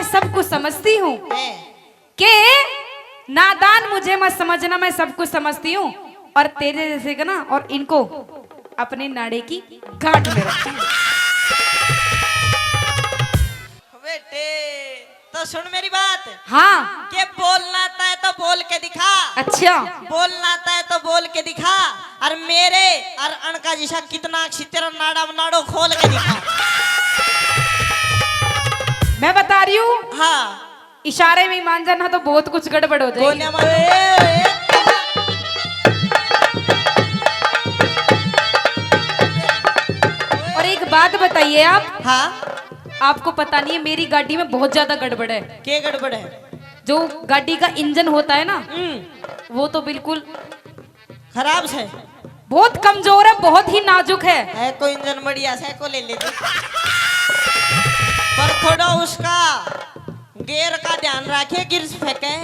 सब कुछ समझती हूँ है। कि नादान मुझे मत समझना, मैं सब कुछ समझती हूँ। और तेरे जैसे का ना और इनको अपनी नाड़े की गांठ में रखती हूँ। बेटे तो सुन मेरी बात। हाँ। के बोलना आता है तो बोल के दिखा। अच्छा। बोलना आता है तो बोल के दिखा। और मेरे और अनका जिसा कितना तेरा नाड़ा नाड़ो खोल के दिखा। मैं बता रही हूँ, हाँ इशारे में मान जाना तो बहुत कुछ गड़बड़ हो जाएगी। और एक बात बताइए आप। हाँ आपको पता नहीं है मेरी गाड़ी में बहुत ज्यादा गड़बड़ है। क्या गड़बड़ है? जो गाड़ी का इंजन होता है ना, वो तो बिल्कुल खराब है, बहुत कमजोर है, बहुत ही नाजुक है। कोई इंजन बढ़िया से को ले ले पर थोड़ा उसका गियर का ध्यान रखिए, गिर फेंके।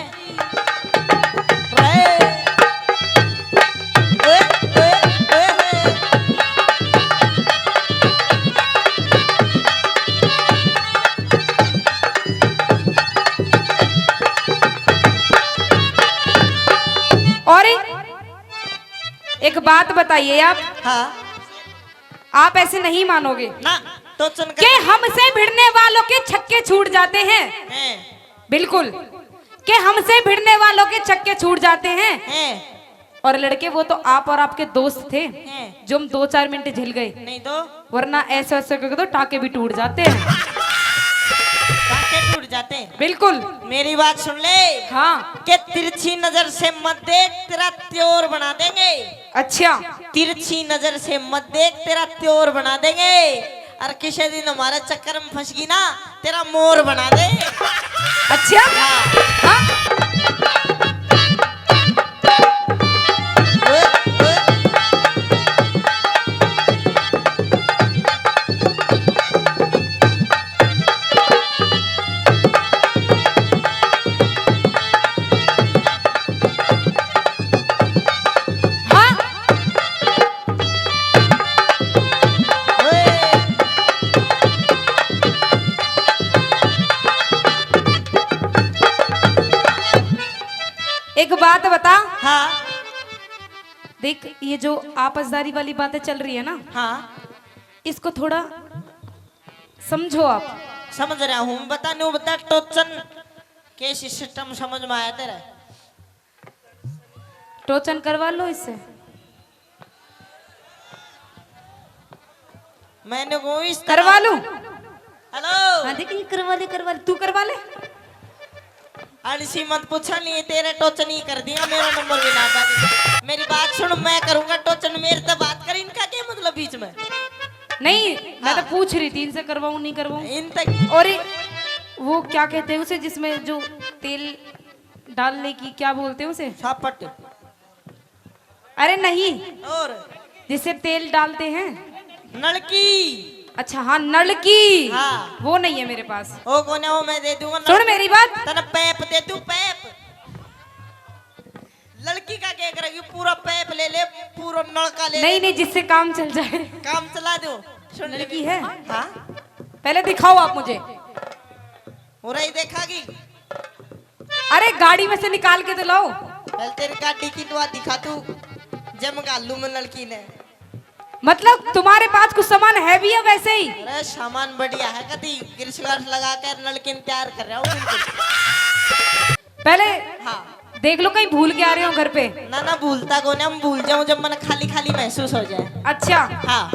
और एक बात बताइए आप। हाँ आप ऐसे नहीं मानोगे ना तो कि हमसे भिड़ने वालों के छक्के छूट जाते हैं। बिल्कुल कि हमसे भिड़ने वालों के छक्के छूट जाते हैं। और लड़के वो तो आप और आपके दोस्त थे जो हम 2-4 मिनट झिल गए, नहीं तो वरना ऐसे ऐसे करके तो टाके भी टूट जाते हैं। टाके टूट जाते हैं। बिल्कुल मेरी बात सुन ले। हाँ। कि तिरछी नजर से मत देख, तेरा त्योर बना देंगे। अच्छा। तिरछी नजर से मत देख, तेरा त्योर बना देंगे। और किसी दिन हमारे चक्कर में फंस गई ना, तेरा मोर बना दे। अच्छा। हाँ। एक बात बता। हाँ देख, ये जो आपसदारी वाली बातें चल रही है ना, हाँ इसको थोड़ा समझो आप। समझ रहा हूँ, बता नहीं बता। टोचन के सिस्टम समझ में आया तेरा? टोचन करवा लो इससे। मैंने वो इस करवा लूं? हेलो हाँ देख, ये करवा ले, तू करवा ले। अड़सी मत पूछा नहीं, तेरे टोचन ही कर दिया, मेरा नंबर भी ना था। मेरी बात सुन, मैं करूंगा टोचन, मेरे से बात कर। इनका क्या मतलब बीच में? नहीं, मैं तो पूछ रही थी इनसे करवाऊं नहीं करवाऊं। इन तक और वो क्या कहते हैं उसे, जिसमें जो तेल डालने की, क्या बोलते हैं उसे? छापट। अरे नहीं, और जिससे तेल डालते हैं। नलकी। अच्छा हाँ, नल की। हाँ वो नहीं है मेरे पास। ओ कौन है वो? मैं दे दूंगा। सुन मेरी बात। तना पैप दे दूं, पैप। लड़की का क्या करेगी? पूरा पैप ले ले, पूरा नलका ले। नहीं नहीं, जिससे काम चल जाए। काम चला दो। सुन लड़की है? हाँ पहले दिखाओ आप मुझे। हो रही देखागी? अरे गाड़ी में से निकाल के तो लाओ। पहले तेरी गाड़ी की दुआ दिखा तू। जम गालू में लड़की ने। मतलब तुम्हारे पास कुछ सामान है भी है वैसे ही? अरे सामान बढ़िया है, कभी गिरस लगा कर नलकी तैयार कर रहा हूँ। पहले हाँ देख लो, कहीं भूल के आ रहे हो घर पे। ना ना भूलता को ना, हम भूल जाऊं जब मन खाली खाली महसूस हो जाए। अच्छा हाँ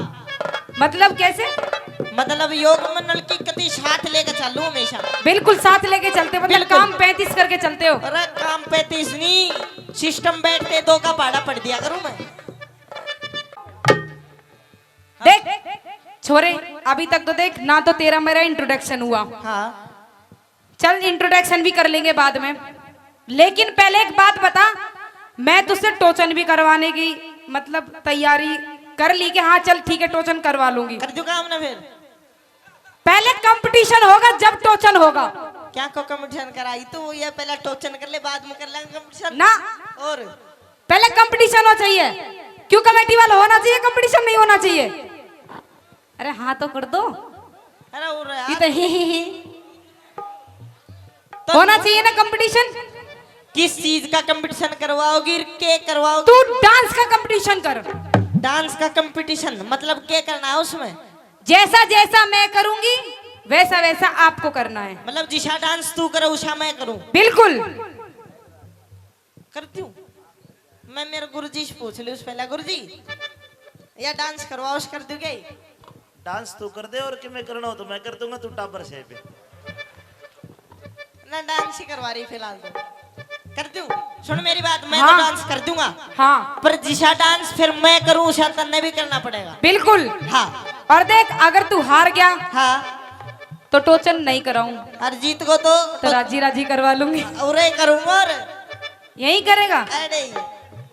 मतलब कैसे? मतलब योग में नलकी कभी साथ लेकर चलूं हमेशा। बिल्कुल साथ लेके चलते, मतलब बिल्कुल। काम 35 करके चलते हो। अरे काम 35 नहीं, सिस्टम बैठते 2 का भाड़ा पड़ दिया करूं मैं। देख छोरे, अभी तक तो देख ना, तो तेरा मेरा इंट्रोडक्शन हुआ। हाँ चल इंट्रोडक्शन भी कर लेंगे बाद में, लेकिन पहले एक बात बता। मैं तुझसे टोचन भी करवाने की मतलब तैयारी कर ली कि हाँ चल ठीक है टोचन करवा लूंगी। कर दूं काम ना? फिर पहले कंपटीशन होगा जब टोचन होगा। क्या को कंपटीशन कराई तो? ये पहले टोचन कर ले, बाद में कर लेंगे कंपटीशन ना, और पहले कंपटीशन हो चाहिए। क्यों कमेटी वाला होना चाहिए, कंपटीशन नहीं होना चाहिए। अरे हाँ तो कर दो। अरे हो रहा ये तो ही। होना चाहिए ना कंपटीशन। किस चीज का कंपटीशन करवाओगी, के करवाओगी? तू डांस का कंपटीशन कर। डांस का कंपटीशन मतलब क्या करना है उसमें? जैसा जैसा मैं करूंगी वैसा वैसा आपको करना है। मतलब जिसा डांस तू करे उसा मैं करूं? बिल्कुल। करती हूँ मैं। मेरे गुरुजी से पूछ ली उस पहले, गुरुजी या डांस करवाओ कर दोगे? डांस तू कर दे और कि मैं करना हो तो मैं कर दूंगा, तू टापर से पे ना डांस ही करवा रही फिलहाल तो। करती हूँ, सुन मेरी बात, मैं हाँ। तो डांस कर दूंगा। हाँ पर जिसा डांस फिर मैं करूं उसा तन्ने भी करना पड़ेगा। बिल्कुल। हाँ और देख अगर तू हार गया हाँ। तो टोचन नहीं कराऊं, और जीत को तो राजी राजी करवा लूंगी। और करूंगा। और यही करेगा, अरे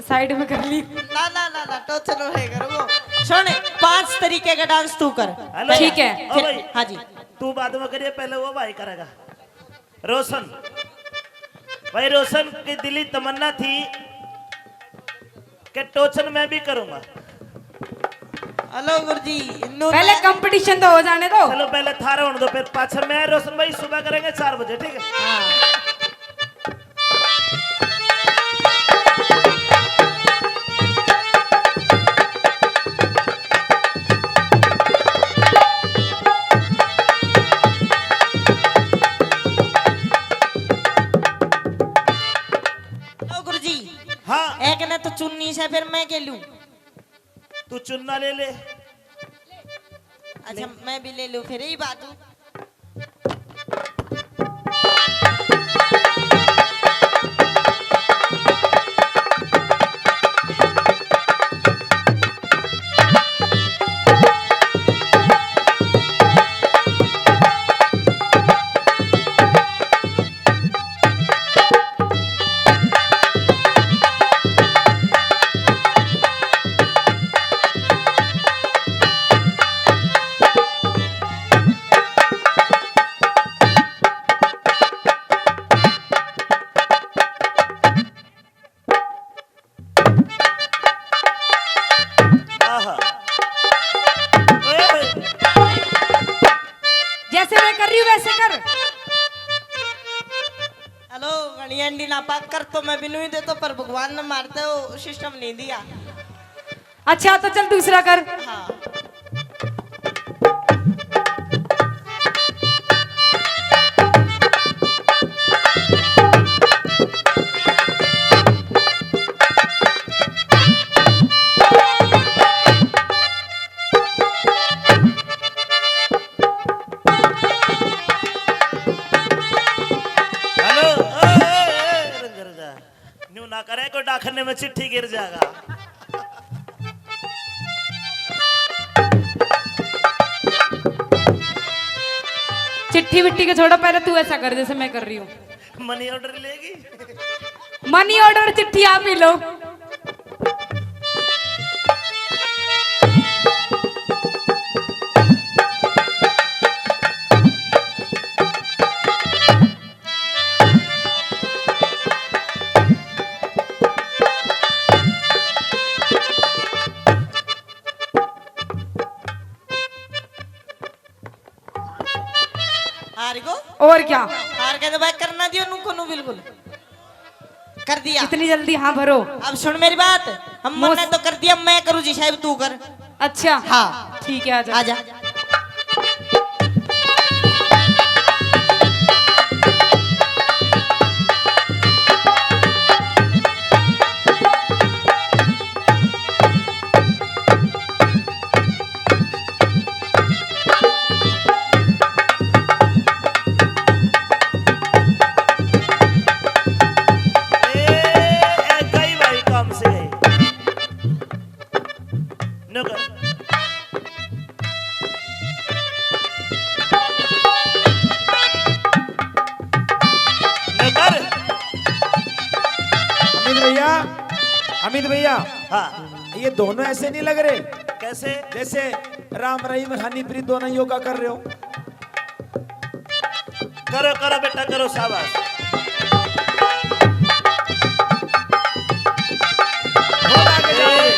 साइड में कर ली। ना ना ना ना टोचन और करूंगा। सुन 5 तरीके का डांस तू कर। हेलो ठीक है। ओ भाई, हाँ जी। तू बाद में करिए, पहले वो भाई करेगा। रोशन भाई, रोशन की दिली तमन्ना थी कि टोचन मैं भी करूंगा। हेलो गुरुजी, पहले कंपटीशन तो हो जाने दो। चलो पहले थारा होने दो, फिर पाछा मैं रोशन भाई सुबह करेंगे 4 बजे, ठीक है? हाँ। हेलो गुरुजी। हाँ एक ने तो चुन्नी से फिर मैं के लूं? तू चुन्ना ले ले। अच्छा मैं भी ले लूं फिर, यही बात हूँ। आहा। ओए, जैसे मैं कर रही हूँ वैसे कर। हेलो गणिया अंडी नापाक कर तो मैं भी नहीं देता, पर भगवान ने मारते हो सिस्टम नहीं दिया। अच्छा तो चल दूसरा कर। हाँ। हेलो गिर जा, न्यू ना करे कोई डाकने में चिट्ठी गिर जाएगा। चिट्ठी विट्ठी के छोड़ो, पहले तू ऐसा कर जैसे मैं कर रही हूँ। मनी ऑर्डर लेगी। मनी ऑर्डर चिट्ठी आप ही लो। हार गो। और क्या, हार के तो भाई करना दियो नु को नु बिल्कुल कर दिया। इतनी जल्दी हाँ भरो। अब सुन मेरी बात, हम मन्ने तो कर दिया, मैं करूँ जी साहब तू कर। अच्छा हाँ ठीक है, आजा। आजा। गई भाई काम से गई। नो कर। नो कर। अमित भैया हाँ ये दोनों ऐसे नहीं लग रहे कैसे? जैसे राम रहीम हनीप्रीत दोनों योगा कर रहे हो। करो करो बेटा करो, शाबाश। बहुत आगे जाओगे,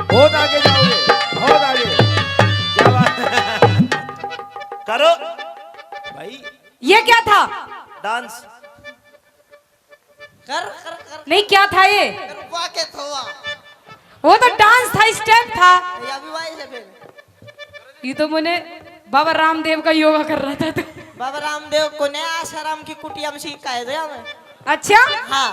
बहुत आगे जाओगे, बहुत आगे। क्या बात है करो। भाई, ये क्या था? डांस। कर कर कर नहीं, क्या था ये? रुपा के थोआ वो तो डांस था, स्टेप था। या भी भाई से फिर ये तो मैंने बाबा रामदेव का योगा कर रहा था तो। बाबा रामदेव को ने आसाराम की कुटिया में सिखाए थे हमें। अच्छा, हाँ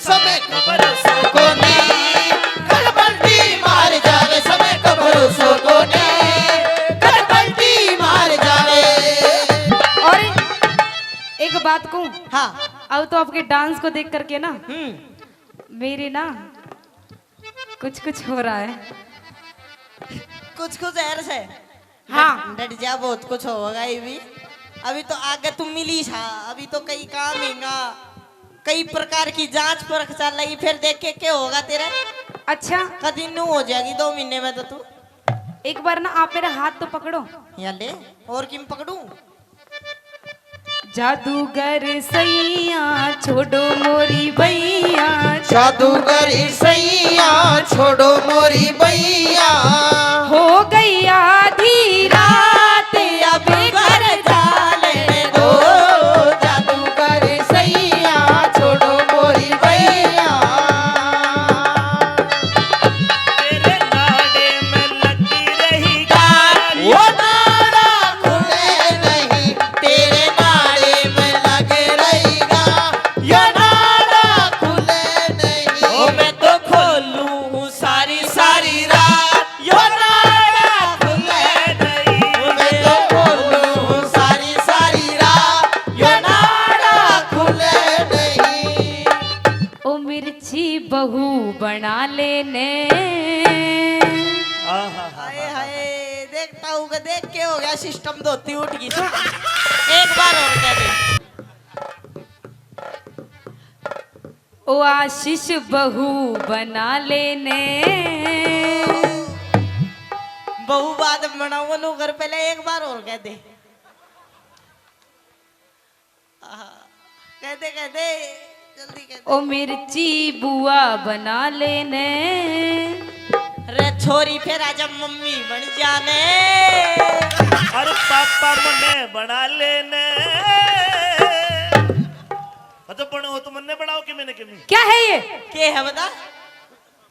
समय को भरोसा को नहीं गड़बड़ी मार जावे समय को भरोसा को नहीं गड़बड़ी मार जावे। और एक बात कहूं, हाँ अब तो आपके डांस को देख करके ना मेरे ना कुछ कुछ हो रहा है। कुछ कुछ ऐर से हाँ। डट जा, बहुत कुछ होगा ये भी। अभी तो आगे तुम मिली था, अभी तो कई काम हैगा, कई प्रकार की जांच परख चल रही, फिर देख के क्या होगा तेरे। अच्छा, कभी न्यू हो जाएगी 2 महीने में तो तू। एक बार ना आप मेरा हाथ तो पकड़ो। या ले और किम पकड़ू। जादूगर सैया छोड़ो मोरी बैया, जादूगरी सैया छोड़ो मोरी बैया। हो गई आधी रात अब घर जाने दो। जादूगरी सैया छोड़ो मोरी बैया। तेरे नाड़े में लगी रही गाल। वो नाड़ा खुले नहीं तेरे नाड़े में लगे रहेगा। यो नाड़ा खुले नहीं ओ मैं तो खोलूं सारी सारी रात। यो नाड़ा खुले नहीं मैं तो बोलूं सारी सारी रात। यो नाड़ा खुले नहीं। ओ मिर्ची बहू बना लेने। आहा, हाय हाय देखता हूँ कि देख के हो गया सिस्टम, धोती उठ गई। एक बार और कह दे। ओ आशीष बहू बना लेने। बहु बात बनाओ लो घर, पहले एक बार और कह दे। आहा, कह दे जल्दी कह दे। ओ मिर्ची बुआ बना लेने। रे छोरी फिर आजा मम्मी बन जाने। अरे पापा मने बना लेने। तो बनो हो तो मन्ने बनाओ कि मैंने कि क्या है ये? के है बता,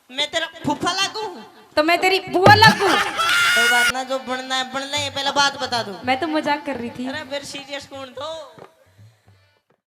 मैं तेरा फूफा लागू। तो मैं तेरी बुआ लगू? कोई बात ना, जो बनना है पहले बात बता दूं। मैं तो मजाक कर रही थी। अरे फिर सीरियस कौन तो।